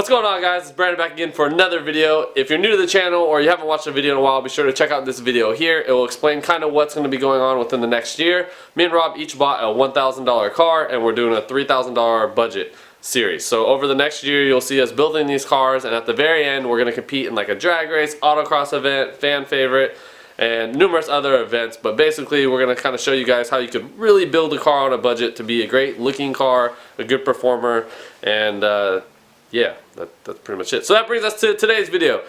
What's going on, guys? It's Brandon back again for another video. If you're new to the channel or you haven't watched a video in a while, be sure to check out this video here. It will explain kind of what's going to be going on within the next year. Me and Rob each bought a $1,000 car and we're doing a $3,000 budget series. So over the next year you'll see us building these cars, and at the very end we're going to compete in like a drag race, autocross event, fan favorite, and numerous other events. But basically we're going to kind of show you guys how you could really build a car on a budget to be a great looking car, a good performer, and yeah, that's pretty much it. So that brings us to today's video.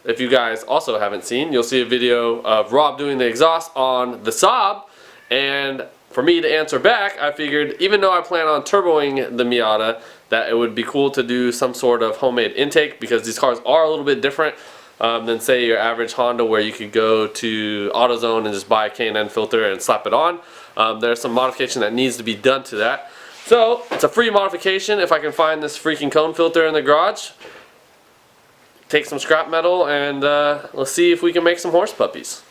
If you guys also haven't seen, you'll see a video of Rob doing the exhaust on the Saab, and for me to answer back, I figured even though I plan on turboing the Miata, that it would be cool to do some sort of homemade intake, because these cars are a little bit different than say your average Honda, where you could go to AutoZone and just buy a K&N filter and slap it on. There's some modification that needs to be done to that. So it's a free modification if I can find this freaking cone filter in the garage. Take some scrap metal and let's see if we can make some horse puppies.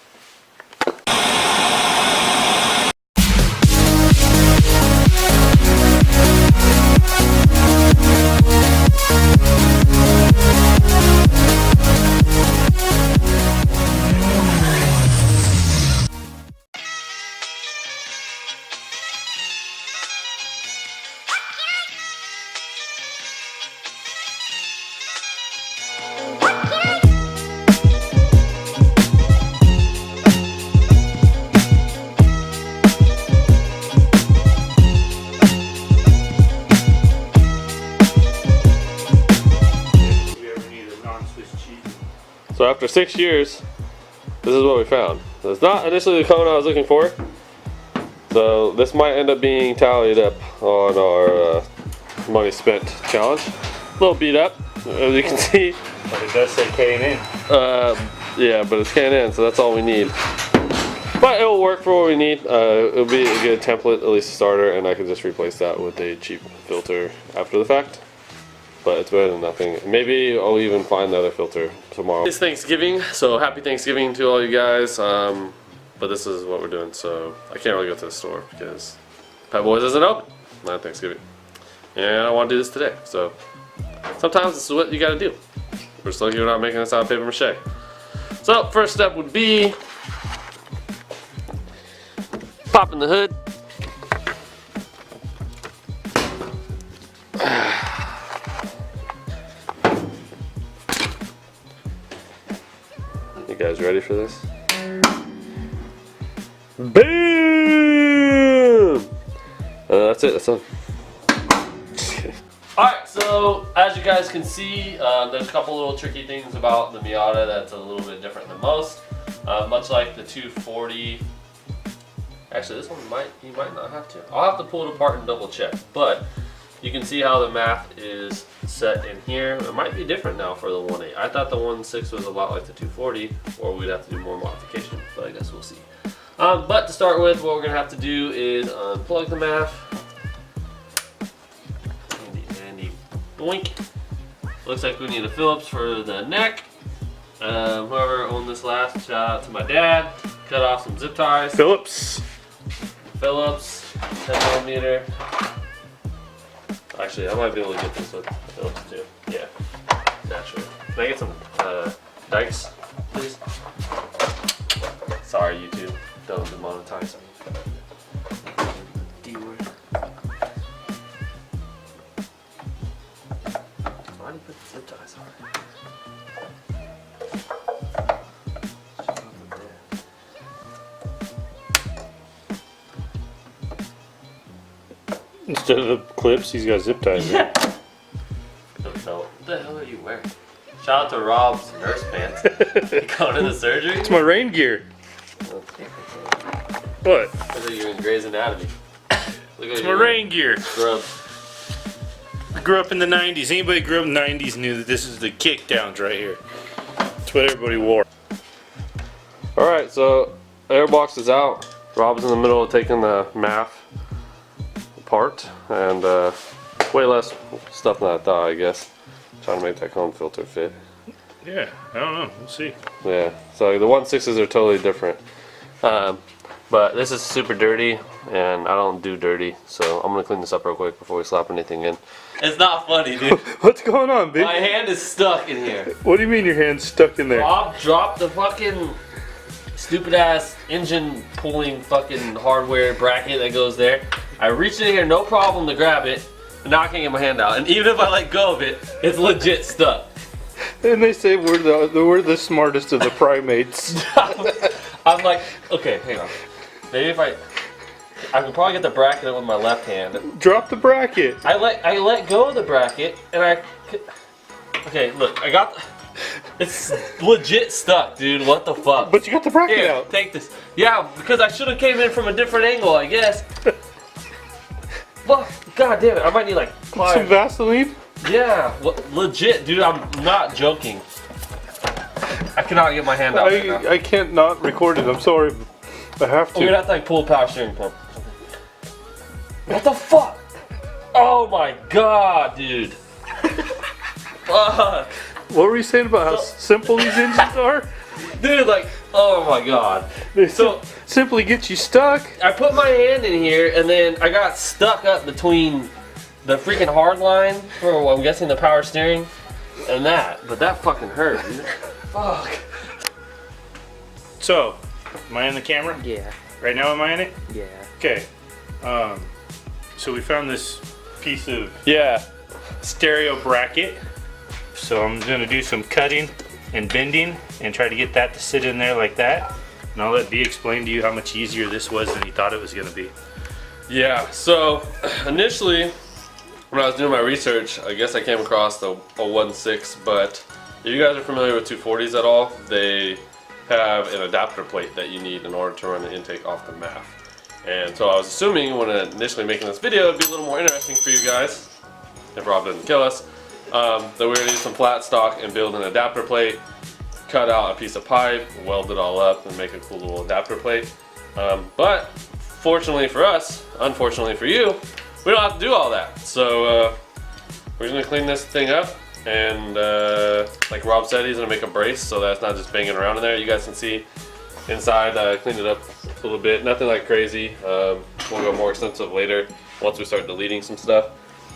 So after 6 years, this is what we found. So it's not initially the cone I was looking for. So this might end up being tallied up on our money spent challenge. A little beat up, as you can see. But it does say K&N. Yeah, but it's K&N, so that's all we need. But it will work for what we need. It'll be a good template, at least a starter, and I can just replace that with a cheap filter after the fact. But it's better than nothing. Maybe I'll even find the other filter tomorrow. It's Thanksgiving, so happy Thanksgiving to all you guys. But this is what we're doing, so I can't really go to the store because Pet Boys isn't open on Thanksgiving. And I want to do this today, so sometimes this is what you gotta do. We're just lucky we're not making this out of paper mache. So first step would be popping the hood. You guys ready for this? Boom! That's it, that's all. Alright, so as you guys can see, there's a couple little tricky things about the Miata that's a little bit different than most. Much like the 240. Actually, this one you might not have to. I'll have to pull it apart and double check. But you can see how the math is set in here. It might be different now for the 1.8. I thought the 1.6 was a lot like the 240, or we'd have to do more modification, but I guess we'll see. But to start with, what we're gonna have to do is unplug the math. Handy boink. Looks like we need a Phillips for the neck. Whoever owned this last, shout out to my dad. Cut off some zip ties. Phillips, 10mm. Actually, I might be able to get this with Phillips too. Yeah, naturally. Can I get some dikes, please? Sorry, YouTube. Don't demonetize me. D-word. Why do you put the zip ties on? instead of the clips, he's got zip ties. Yeah. What the hell are you wearing? Shout out to Rob's nurse pants. Going to the surgery? It's my rain gear. What? I thought you were in Grey's Anatomy. Look It's my rain gear. Scrub. I grew up in the 90s. Anybody who grew up in the 90s knew that this is the kickdowns right here. That's what everybody wore. Alright, so airbox is out. Rob's in the middle of taking the math apart, and way less stuff than I thought, I guess. Trying to make that cone filter fit. Yeah, I don't know. We'll see. Yeah, so the 1.6s are totally different. But this is super dirty, and I don't do dirty, so I'm going to clean this up real quick before we slap anything in. It's not funny, dude. What's going on, big? My hand is stuck in here. What do you mean your hand's stuck in there? Bob dropped the fucking stupid ass engine pulling fucking hardware bracket that goes there. I reached in here, no problem to grab it, and now I can't get my hand out. And even if I let go of it, it's legit stuck. And they say we're the smartest of the primates. I'm like, okay, hang on. Maybe if I can probably get the bracket with my left hand. Drop the bracket. I let go of the bracket, and okay, look, I got. It's legit stuck, dude. What the fuck? But you got the bracket Here, out. take this. Yeah, because I should have came in from a different angle, I guess. Well, god damn it, I might need like pliers. Some Vaseline? Yeah, legit, dude. I'm not joking. I cannot get my hand out right now. I can't not record it. I'm sorry. I have to. We're gonna have to like pull a power steering pump. What the fuck? Oh my god, dude. Fuck. What were you saying about how simple these engines are? Dude, like, oh my god. They So simply get you stuck. I put my hand in here and then I got stuck up between the freaking hard line for, I'm guessing, the power steering and that. But that fucking hurt, dude. Fuck. So, am I in the camera? Yeah. Right now, am I in it? Yeah. Okay. So we found this piece of stereo bracket. So I'm gonna do some cutting and bending and try to get that to sit in there like that. And I'll let B explain to you how much easier this was than he thought it was gonna be. Yeah, so initially when I was doing my research, I guess I came across a 1.6, but if you guys are familiar with 240s at all, they have an adapter plate that you need in order to run the intake off the MAF. And so I was assuming when initially making this video, it'd be a little more interesting for you guys, if Rob doesn't kill us, that we're gonna use some flat stock and build an adapter plate, cut out a piece of pipe, weld it all up, and make a cool little adapter plate. But fortunately for us, unfortunately for you, we don't have to do all that. So we're gonna clean this thing up, and like Rob said, he's gonna make a brace so that it's not just banging around in there. You guys can see inside, cleaned it up a little bit, nothing like crazy. We'll go more extensive later once we start deleting some stuff.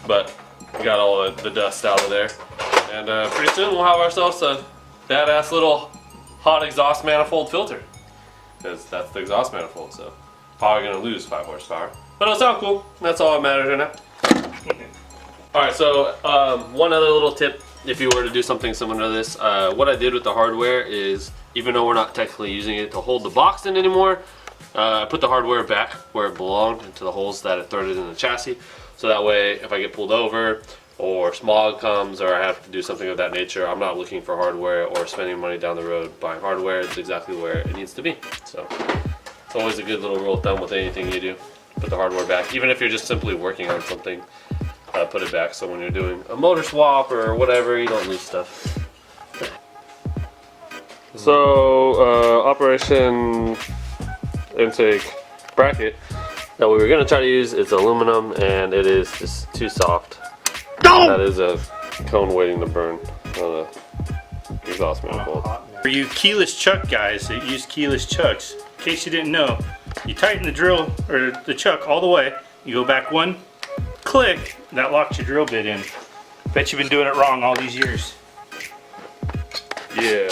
But we got all the dust out of there, and pretty soon we'll have ourselves a badass little hot exhaust manifold filter, because that's the exhaust manifold. So probably gonna lose 5 horsepower, but it'll sound cool. That's all that matters right now. All right, so one other little tip, if you were to do something similar to this, what I did with the hardware is, even though we're not technically using it to hold the box in anymore, I put the hardware back where it belonged, into the holes that it threaded in the chassis. So that way, if I get pulled over, or smog comes, or I have to do something of that nature, I'm not looking for hardware or spending money down the road buying hardware. It's exactly where it needs to be. So it's always a good little rule of thumb with anything you do. Put the hardware back, even if you're just simply working on something. Put it back so when you're doing a motor swap or whatever, you don't lose stuff. So Operation Intake bracket that we were going to try to use is aluminum, and it is just too soft. That is a cone waiting to burn on the exhaust manifold. For you keyless chuck guys that use keyless chucks, in case you didn't know, you tighten the drill or the chuck all the way, you go back one click, that locks your drill bit in. Bet you've been doing it wrong all these years. Yeah.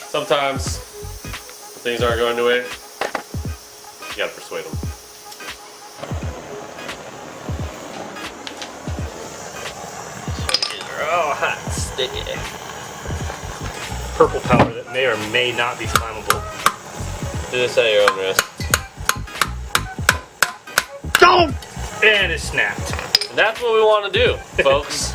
Sometimes things aren't going your way. You gotta persuade them. Oh, hot, sticky. Purple powder that may or may not be flammable. Do this at your own risk. And it snapped. And that's what we want to do, folks.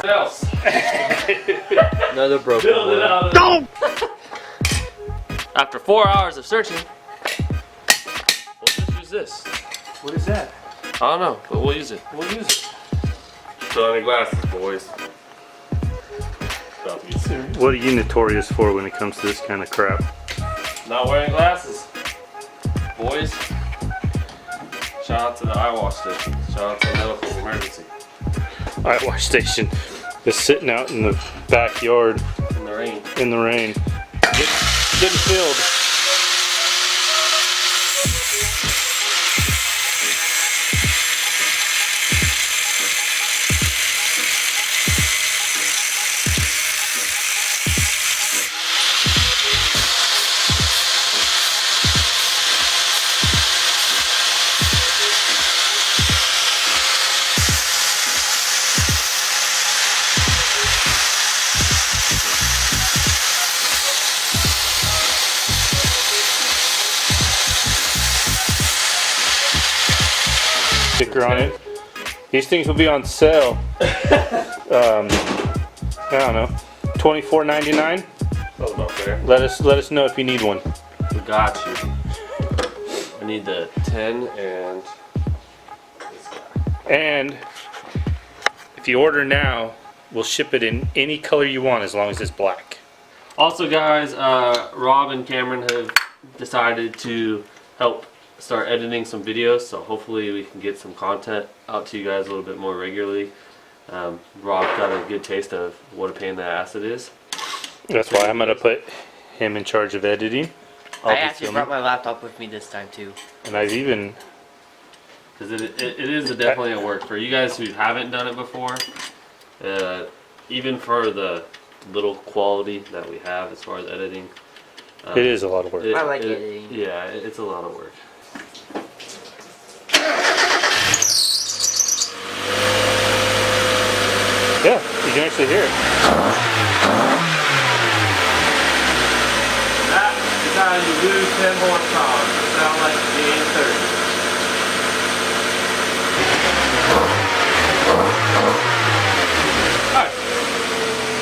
Else. Another broken Build it one. out of After 4 hours of searching, we'll just use this. What is that? I don't know, but we'll use it. We'll use it. Put on your glasses, boys. About to get serious. What are you notorious for when it comes to this kind of crap? Not wearing glasses. Boys. Shout out to the eye wash station. Shout out to the medical emergency. Eye wash station is sitting out in the backyard In the rain. in the rain. Getting filled. Sticker on it. These things will be on sale. I don't know, $24.99. That's about fair. Let us know if you need one. We got you. I need the 10 and this guy. And if you order now, we'll ship it in any color you want as long as it's black. Also, guys, Rob and Cameron have decided to help start editing some videos, so hopefully we can get some content out to you guys a little bit more regularly. Rob got a good taste of what a pain in the ass it is. That's why I'm gonna put him in charge of editing. I actually brought my laptop with me this time too. And I've even... Because it is definitely a work. For you guys who haven't done it before, even for the little quality that we have as far as editing. It is a lot of work. I like editing. Yeah, it's a lot of work. Yeah, you can actually hear it. That is how you lose 10 horsepower. It sounds like the 830. Alright.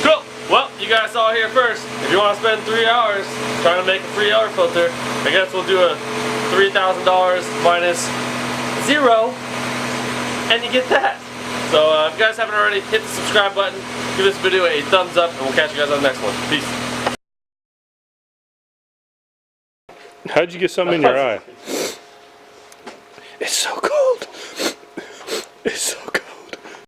Cool. Well, you guys saw it here first. If you want to spend 3 hours trying to make a free air filter, I guess we'll do a $3,000 minus 0, and you get that. So if you guys haven't already, hit the subscribe button, give this video a thumbs up, and we'll catch you guys on the next one. Peace. How'd you get something in your eye? It's so